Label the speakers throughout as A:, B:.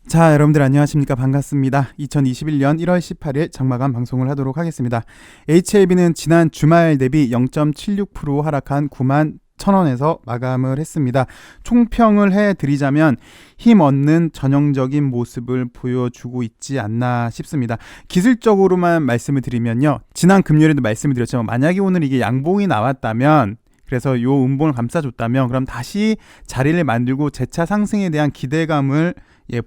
A: 자, 여러분들 안녕하십니까? 반갑습니다. 2021년 1월 18일 장마감 방송을 하도록 하겠습니다. HLB는 지난 주말 대비 0.76% 하락한 9만 1,000원에서 마감을 했습니다. 총평을 해드리자면 힘 얻는 전형적인 모습을 보여주고 있지 않나 싶습니다. 기술적으로만 말씀을 드리면요. 지난 금요일에도 말씀을 드렸지만 만약에 오늘 이게 양봉이 나왔다면, 그래서 요 음봉을 감싸줬다면 그럼 다시 자리를 만들고 재차 상승에 대한 기대감을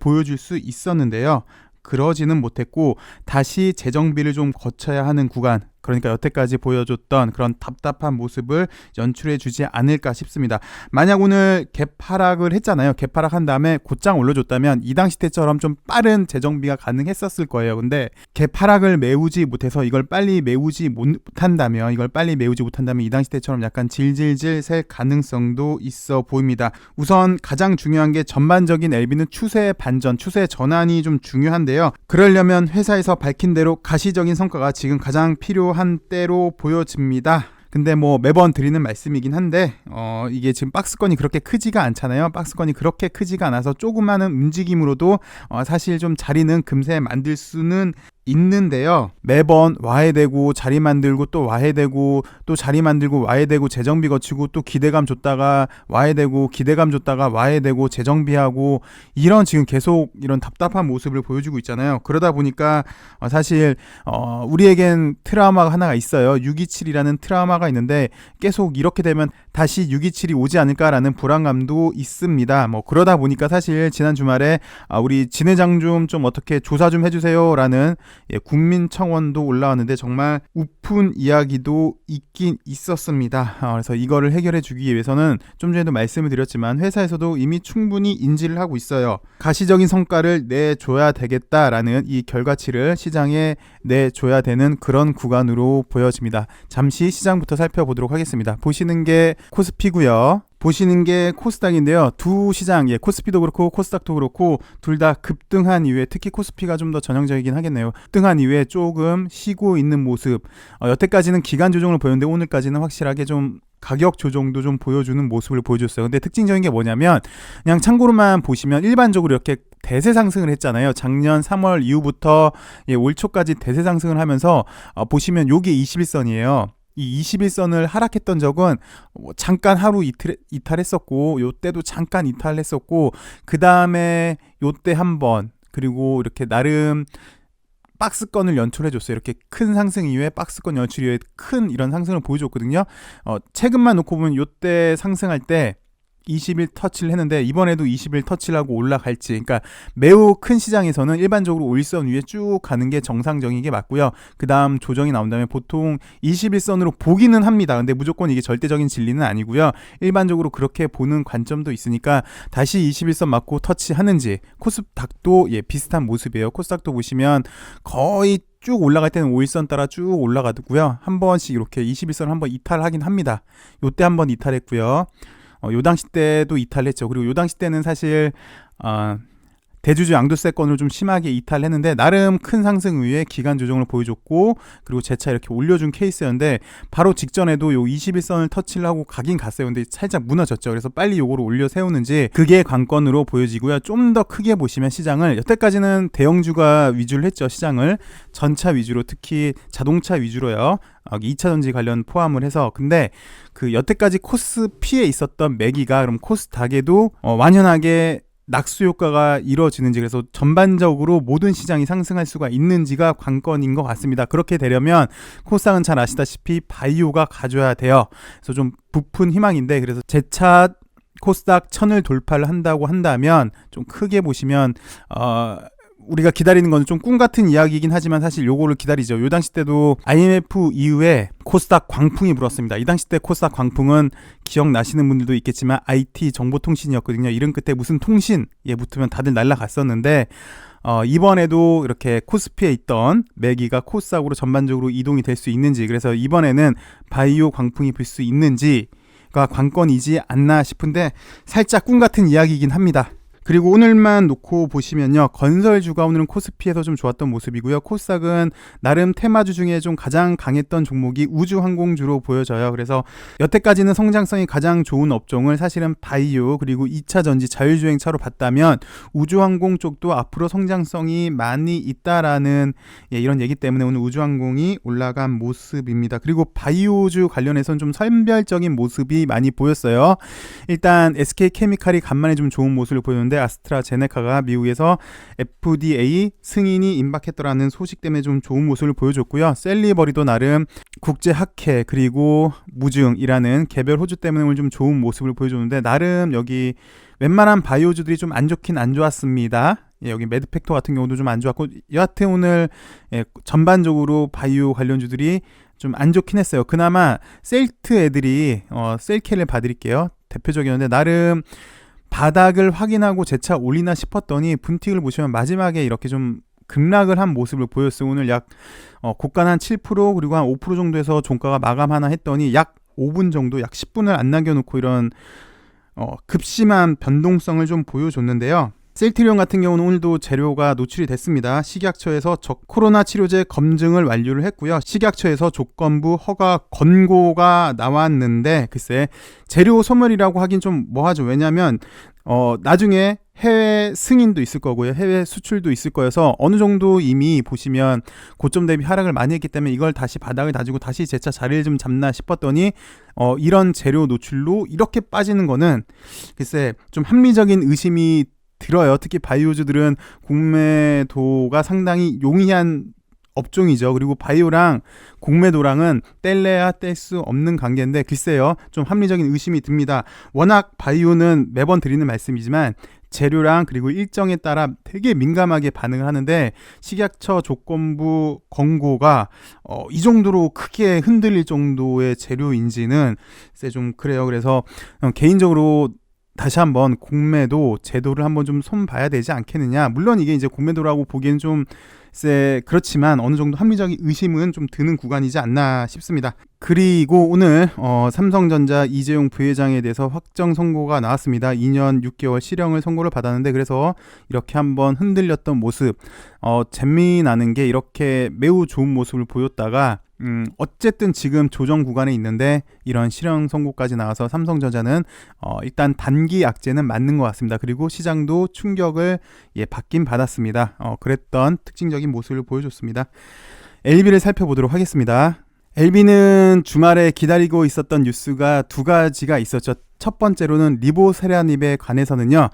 A: 보여줄 수 있었는데요. 그러지는 못했고 다시 재정비를 좀 거쳐야 하는 구간, 그러니까 여태까지 보여줬던 그런 답답한 모습을 연출해 주지 않을까 싶습니다. 만약 오늘 갭 하락을 했잖아요. 갭 하락한 다음에 곧장 올려줬다면 이 당시 때처럼 좀 빠른 재정비가 가능했었을 거예요. 근데 갭 하락을 메우지 못해서 이걸 빨리 메우지 못한다면 이 당시 때처럼 약간 질질질 셀 가능성도 있어 보입니다. 우선 가장 중요한 게 전반적인 LB는 추세 반전, 추세 전환이 좀 중요한데요. 그러려면 회사에서 밝힌 대로 가시적인 성과가 지금 가장 필요한 때로 보여집니다. 근데 뭐 매번 드리는 말씀이긴 한데 이게 지금 박스권이 그렇게 크지가 않잖아요. 박스권이 그렇게 크지가 않아서 조그마한 움직임으로도 사실 좀 자리는 금세 만들 수는 있는데요. 매번 와해되고 자리 만들고 또 와해되고 또 자리 만들고 와해되고 재정비 거치고 또 기대감 줬다가 와해되고 기대감 줬다가 와해되고 재정비하고 이런 지금 계속 이런 답답한 모습을 보여주고 있잖아요. 그러다 보니까 사실 우리에겐 트라우마가 하나가 있어요. 627이라는 트라우마가 있는데 계속 이렇게 되면 다시 627이 오지 않을까라는 불안감도 있습니다. 뭐 그러다 보니까 사실 지난 주말에 우리 진 회장 좀 어떻게 조사 좀 해주세요라는 국민청원도 올라왔는데 정말 우픈 이야기도 있긴 있었습니다. 그래서 이거를 해결해 주기 위해서는 좀 전에도 말씀을 드렸지만 회사에서도 이미 충분히 인지를 하고 있어요. 가시적인 성과를 내줘야 되겠다라는 이 결과치를 시장에 내줘야 되는 그런 구간으로 보여집니다. 잠시 시장부터 살펴보도록 하겠습니다. 보시는 게 코스피고요. 보시는 게 코스닥인데요. 두 시장, 코스피도 그렇고 코스닥도 그렇고 둘 다 급등한 이후에, 특히 코스피가 좀 더 전형적이긴 하겠네요. 급등한 이후에 조금 쉬고 있는 모습. 여태까지는 기간 조정을 보였는데 오늘까지는 확실하게 좀 가격 조정도 좀 보여주는 모습을 보여줬어요. 근데 특징적인 게 뭐냐면 그냥 참고로만 보시면 일반적으로 이렇게 대세 상승을 했잖아요. 작년 3월 이후부터 올 초까지 대세 상승을 하면서 보시면 요게 21선이에요. 이 21선을 하락했던 적은 잠깐 하루 이탈했었고 요때도 잠깐 이탈했었고 그 다음에 요때 한번, 그리고 이렇게 나름 박스권을 연출해줬어요. 이렇게 큰 상승 이후에 박스권 연출 이후에 큰 이런 상승을 보여줬거든요. 최근만 놓고 보면 요때 상승할 때 20일 터치를 했는데 이번에도 20일 터치를 하고 올라갈지, 그러니까 매우 큰 시장에서는 일반적으로 5일선 위에 쭉 가는 게 정상적인 게 맞고요. 그 다음 조정이 나온 다음에 보통 21선으로 보기는 합니다. 근데 무조건 이게 절대적인 진리는 아니고요. 일반적으로 그렇게 보는 관점도 있으니까 다시 21선 맞고 터치하는지. 코스닥도 비슷한 모습이에요. 코스닥도 보시면 거의 쭉 올라갈 때는 5일선 따라 쭉 올라가고요. 한 번씩 이렇게 21선 한번 이탈하긴 합니다. 요때 한번 이탈했고요. 요 당시 때도 이탈했죠. 그리고 요 당시 때는 사실 대주주 양도세권을 좀 심하게 이탈했는데 나름 큰 상승 이후에 기간 조정을 보여줬고 그리고 재차 이렇게 올려준 케이스였는데 바로 직전에도 요 21선을 터치를 하고 가긴 갔어요. 근데 살짝 무너졌죠. 그래서 빨리 요거를 올려 세우는지 그게 관건으로 보여지고요. 좀 더 크게 보시면 시장을, 여태까지는 대형주가 위주로 했죠. 시장을 전차 위주로, 특히 자동차 위주로요. 2차 전지 관련 포함을 해서. 근데 그 여태까지 코스피에 있었던 매기가 그럼 코스닥에도 완연하게 낙수 효과가 이루어지는지, 그래서 전반적으로 모든 시장이 상승할 수가 있는지가 관건인 것 같습니다. 그렇게 되려면 코스닥은 잘 아시다시피 바이오가 가져야 돼요. 그래서 좀 부푼 희망인데, 그래서 재차 코스닥 1000을 돌파를 한다고 한다면 좀 크게 보시면 우리가 기다리는 건 좀 꿈같은 이야기이긴 하지만 사실 요거를 기다리죠. 요 당시 때도 IMF 이후에 코스닥 광풍이 불었습니다. 이 당시 때 코스닥 광풍은 기억나시는 분들도 있겠지만 IT 정보통신이었거든요. 이름 끝에 무슨 통신에 붙으면 다들 날아갔었는데 이번에도 이렇게 코스피에 있던 매기가 코스닥으로 전반적으로 이동이 될 수 있는지, 그래서 이번에는 바이오 광풍이 불 수 있는지가 관건이지 않나 싶은데 살짝 꿈같은 이야기이긴 합니다. 그리고 오늘만 놓고 보시면요, 건설주가 오늘은 코스피에서 좀 좋았던 모습이고요. 코스닥은 나름 테마주 중에 좀 가장 강했던 종목이 우주항공주로 보여져요. 그래서 여태까지는 성장성이 가장 좋은 업종을 사실은 바이오 그리고 2차 전지 자율주행차로 봤다면 우주항공 쪽도 앞으로 성장성이 많이 있다라는 이런 얘기 때문에 오늘 우주항공이 올라간 모습입니다. 그리고 바이오주 관련해서는 좀 선별적인 모습이 많이 보였어요. 일단 SK케미칼이 간만에 좀 좋은 모습을 보였는데 아스트라제네카가 미국에서 FDA 승인이 임박했더라는 소식 때문에 좀 좋은 모습을 보여줬고요. 셀리버리도 나름 국제학회 그리고 무증이라는 개별 호주 때문에 오늘 좀 좋은 모습을 보여줬는데 나름 여기 웬만한 바이오주들이 좀 안 좋긴 안 좋았습니다. 여기 매드팩토 같은 경우도 좀 안 좋았고 여하튼 오늘 전반적으로 바이오 관련주들이 좀 안 좋긴 했어요. 그나마 셀트 애들이 셀케를 봐드릴게요. 대표적이었는데 나름 바닥을 확인하고 재차 올리나 싶었더니 분틱을 보시면 마지막에 이렇게 좀 급락을 한 모습을 보였어요. 오늘 약 고가 한 7% 그리고 한 5% 정도에서 종가가 마감하나 했더니 약 5분 정도 약 10분을 안 남겨놓고 이런 급심한 변동성을 좀 보여줬는데요. 셀트리온 같은 경우는 오늘도 재료가 노출이 됐습니다. 식약처에서 코로나 치료제 검증을 완료를 했고요. 식약처에서 조건부 허가 권고가 나왔는데 글쎄 재료 소멸이라고 하긴 좀 뭐하죠. 왜냐하면 나중에 해외 승인도 있을 거고요. 해외 수출도 있을 거여서 어느 정도 이미 보시면 고점 대비 하락을 많이 했기 때문에 이걸 다시 바닥을 다지고 다시 재차 자리를 좀 잡나 싶었더니 이런 재료 노출로 이렇게 빠지는 거는 글쎄 좀 합리적인 의심이 들어요. 특히 바이오주들은 공매도가 상당히 용이한 업종이죠. 그리고 바이오랑 공매도랑은 뗄래야 뗄 수 없는 관계인데 글쎄요. 좀 합리적인 의심이 듭니다. 워낙 바이오는 매번 드리는 말씀이지만 재료랑 그리고 일정에 따라 되게 민감하게 반응을 하는데 식약처 조건부 권고가 이 정도로 크게 흔들릴 정도의 재료인지는 글쎄 좀 그래요. 그래서 개인적으로 다시 한번 공매도 제도를 한번 좀 손봐야 되지 않겠느냐. 물론 이게 이제 공매도라고 보기엔 좀 그렇지만 어느 정도 합리적인 의심은 좀 드는 구간이지 않나 싶습니다. 그리고 오늘 삼성전자 이재용 부회장에 대해서 확정 선고가 나왔습니다. 2년 6개월 실형을 선고를 받았는데 그래서 이렇게 한번 흔들렸던 모습 재미나는 게 이렇게 매우 좋은 모습을 보였다가 어쨌든 지금 조정 구간에 있는데 이런 실형 선고까지 나와서 삼성전자는 일단 단기 악재는 맞는 것 같습니다. 그리고 시장도 충격을 받긴 받았습니다. 그랬던 특징적인 모습을 보여줬습니다. LB를 살펴보도록 하겠습니다. LB는 주말에 기다리고 있었던 뉴스가 두 가지가 있었죠. 첫 번째로는 리보세라닙에 관해서는요,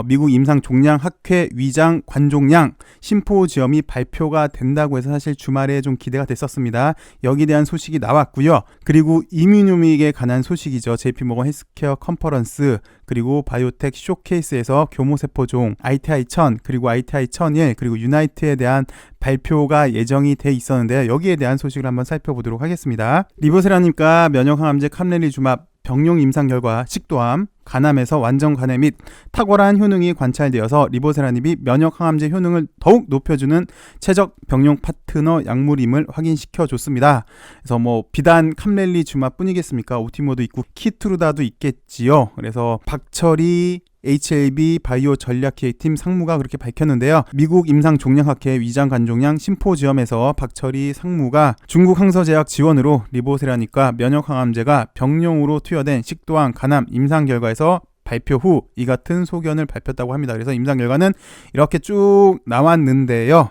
A: 미국 임상 종양 학회 위장 관종양 심포지엄이 발표가 된다고 해서 사실 주말에 좀 기대가 됐었습니다. 여기에 대한 소식이 나왔고요. 그리고 이뮤노믹에 관한 소식이죠. JP모건 헬스케어 컨퍼런스 그리고 바이오텍 쇼케이스에서 교모세포종 ITI-1000 그리고 ITI-1001 그리고 유나이트에 대한 발표가 예정이 돼 있었는데요. 여기에 대한 소식을 한번 살펴보도록 하겠습니다. 리보세라닙과 면역항암제 캄렐리주맙 병용 임상 결과 식도암, 간암에서 완전 관해 및 탁월한 효능이 관찰되어서 리보세라닙이 면역항암제 효능을 더욱 높여주는 최적 병용 파트너 약물임을 확인시켜줬습니다. 그래서 비단 캄렐리주맙 뿐이겠습니까? 오티모도 있고 키트루다도 있겠지요. 그래서 박철희 HLB 바이오 전략기획팀 상무가 그렇게 밝혔는데요. 미국 임상종양학회 위장관종양 심포지엄에서 박철희 상무가 중국 항서제약 지원으로 리보세라닙과 면역항암제가 병용으로 투여된 식도암, 간암 임상 결과에서 발표 후 이 같은 소견을 발표했다고 합니다. 그래서 임상 결과는 이렇게 쭉 나왔는데요.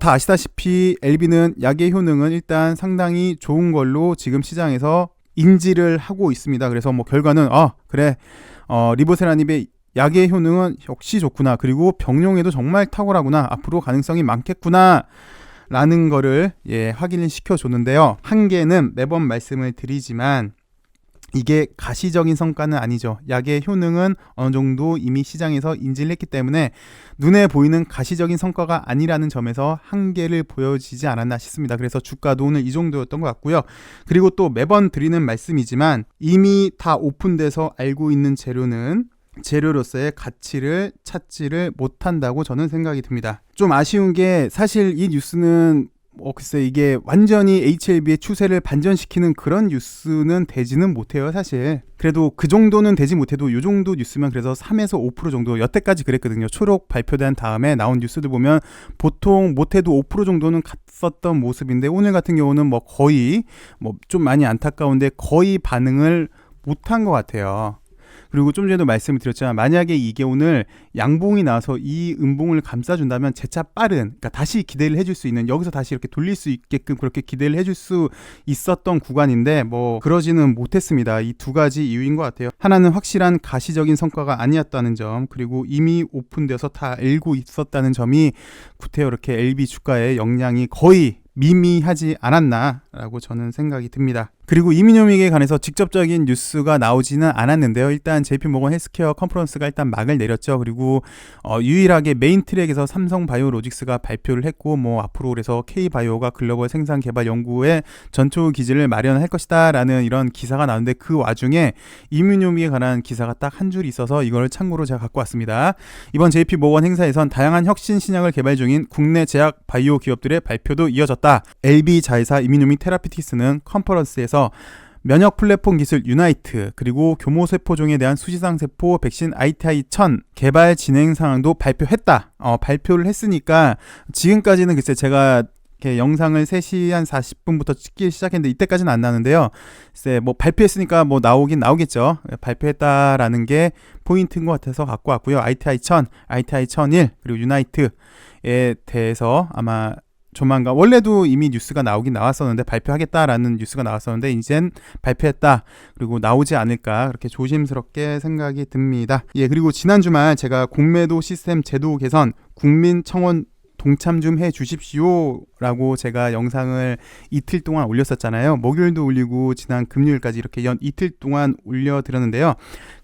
A: 다 아시다시피 LB는 약의 효능은 일단 상당히 좋은 걸로 지금 시장에서 인지를 하고 있습니다. 그래서 결과는 그래 리보세라닙의 약의 효능은 역시 좋구나. 그리고 병용에도 정말 탁월하구나. 앞으로 가능성이 많겠구나. 라는 거를 확인을 시켜줬는데요. 한계는 매번 말씀을 드리지만 이게 가시적인 성과는 아니죠. 약의 효능은 어느 정도 이미 시장에서 인지를 했기 때문에 눈에 보이는 가시적인 성과가 아니라는 점에서 한계를 보여지지 않았나 싶습니다. 그래서 주가도 오늘 이 정도였던 것 같고요. 그리고 또 매번 드리는 말씀이지만 이미 다 오픈돼서 알고 있는 재료로서의 가치를 찾지를 못한다고 저는 생각이 듭니다. 좀 아쉬운 게 사실 이 뉴스는 글쎄 이게 완전히 HLB의 추세를 반전시키는 그런 뉴스는 되지는 못해요, 사실. 그래도 그 정도는 되지 못해도 요 정도 뉴스면 그래서 3에서 5% 정도 여태까지 그랬거든요. 초록 발표된 다음에 나온 뉴스들 보면 보통 못해도 5% 정도는 갔었던 모습인데 오늘 같은 경우는 뭐 거의 뭐 좀 많이 안타까운데 거의 반응을 못한 것 같아요. 그리고 좀 전에도 말씀을 드렸지만 만약에 이게 오늘 양봉이 나와서 이 음봉을 감싸준다면 재차 빠른, 그러니까 다시 기대를 해줄 수 있는, 여기서 다시 이렇게 돌릴 수 있게끔 그렇게 기대를 해줄 수 있었던 구간인데 뭐 그러지는 못했습니다. 이 두 가지 이유인 것 같아요. 하나는 확실한 가시적인 성과가 아니었다는 점, 그리고 이미 오픈돼서 다 알고 있었다는 점이 구태여 이렇게 LB 주가의 영향이 거의 미미하지 않았나라고 저는 생각이 듭니다. 그리고 이민요믹에 관해서 직접적인 뉴스가 나오지는 않았는데요. 일단 JP모건 헬스케어 컨퍼런스가 일단 막을 내렸죠. 그리고 유일하게 메인 트랙에서 삼성바이오로직스가 발표를 했고 뭐 앞으로 그래서 K바이오가 글로벌 생산 개발 연구에 전초 기지를 마련할 것이다 라는 이런 기사가 나오는데 그 와중에 이민요믹에 관한 기사가 딱 한 줄이 있어서 이걸 참고로 제가 갖고 왔습니다. 이번 JP모건 행사에선 다양한 혁신 신약을 개발 중인 국내 제약 바이오 기업들의 발표도 이어졌다. LB 자회사 이민요믹 테라피틱스는 컨퍼런스에서 면역 플랫폼 기술 유나이트, 그리고 교모세포종에 대한 수지상세포 백신 ITI-1000 개발 진행 상황도 발표했다. 발표를 했으니까 지금까지는 글쎄 제가 이렇게 영상을 3시 한 40분부터 찍기 시작했는데 이때까지는 안 나는데요. 글쎄 뭐 발표했으니까 뭐 나오긴 나오겠죠. 발표했다라는 게 포인트인 것 같아서 갖고 왔고요. ITI-1000, ITI-1001 그리고 유나이트에 대해서 아마 조만간, 원래도 이미 뉴스가 나오긴 나왔었는데 발표하겠다라는 뉴스가 나왔었는데 이젠 발표했다, 그리고 나오지 않을까 그렇게 조심스럽게 생각이 듭니다. 예, 그리고 지난 주말 제가 공매도 시스템 제도 개선 국민청원 동참 좀 해주십시오 라고 제가 영상을 이틀 동안 올렸었잖아요. 목요일도 올리고 지난 금요일까지 이렇게 연 이틀 동안 올려드렸는데요.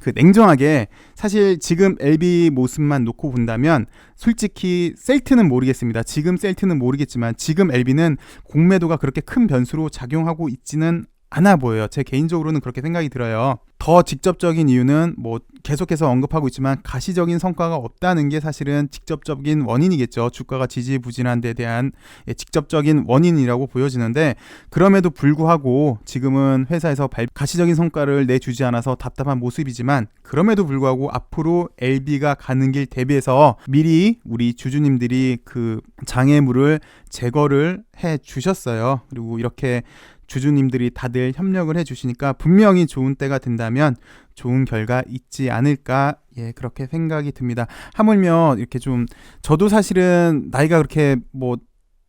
A: 그 냉정하게 사실 지금 LB 모습만 놓고 본다면 솔직히 셀트는 모르겠습니다. 지금 셀트는 모르겠지만 지금 LB는 공매도가 그렇게 큰 변수로 작용하고 있지는 않아 보여요. 제 개인적으로는 그렇게 생각이 들어요. 더 직접적인 이유는 뭐 계속해서 언급하고 있지만 가시적인 성과가 없다는 게 사실은 직접적인 원인이겠죠. 주가가 지지부진한 데 대한 직접적인 원인이라고 보여지는데, 그럼에도 불구하고 지금은 회사에서 가시적인 성과를 내주지 않아서 답답한 모습이지만 그럼에도 불구하고 앞으로 LB가 가는 길 대비해서 미리 우리 주주님들이 그 장애물을 제거를 해 주셨어요. 그리고 이렇게 주주님들이 다들 협력을 해주시니까 분명히 좋은 때가 된다면 좋은 결과 있지 않을까, 예, 그렇게 생각이 듭니다. 하물며 이렇게 좀, 저도 사실은 나이가 그렇게 뭐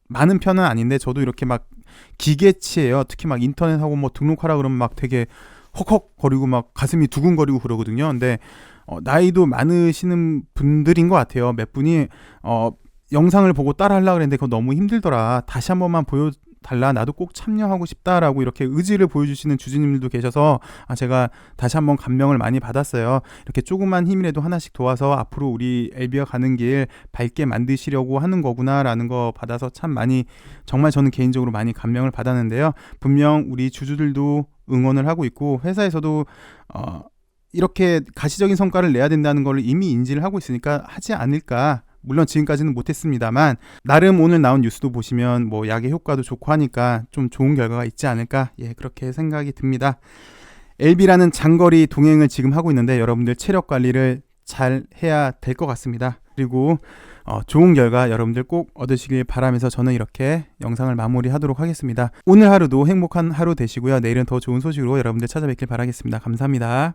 A: 많은 편은 아닌데 저도 이렇게 막 기계치예요. 특히 막 인터넷하고 뭐 등록하라 그러면 막 되게 헉헉거리고 막 가슴이 두근거리고 그러거든요. 근데 나이도 많으시는 분들인 것 같아요. 몇 분이 영상을 보고 따라 하려고 그랬는데 그거 너무 힘들더라, 다시 한 번만 보여달라, 나도 꼭 참여하고 싶다라고 이렇게 의지를 보여주시는 주주님들도 계셔서 제가 다시 한번 감명을 많이 받았어요. 이렇게 조그만 힘이라도 하나씩 도와서 앞으로 우리 LB가 가는 길 밝게 만드시려고 하는 거구나라는 거 받아서 참 많이, 정말 저는 개인적으로 많이 감명을 받았는데요. 분명 우리 주주들도 응원을 하고 있고 회사에서도 이렇게 가시적인 성과를 내야 된다는 걸 이미 인지를 하고 있으니까 하지 않을까. 물론 지금까지는 못했습니다만 나름 오늘 나온 뉴스도 보시면 뭐 약의 효과도 좋고 하니까 좀 좋은 결과가 있지 않을까, 예, 그렇게 생각이 듭니다. LB라는 장거리 동행을 지금 하고 있는데 여러분들 체력 관리를 잘 해야 될 것 같습니다. 그리고 좋은 결과 여러분들 꼭 얻으시길 바라면서 저는 이렇게 영상을 마무리하도록 하겠습니다. 오늘 하루도 행복한 하루 되시고요. 내일은 더 좋은 소식으로 여러분들 찾아뵙길 바라겠습니다. 감사합니다.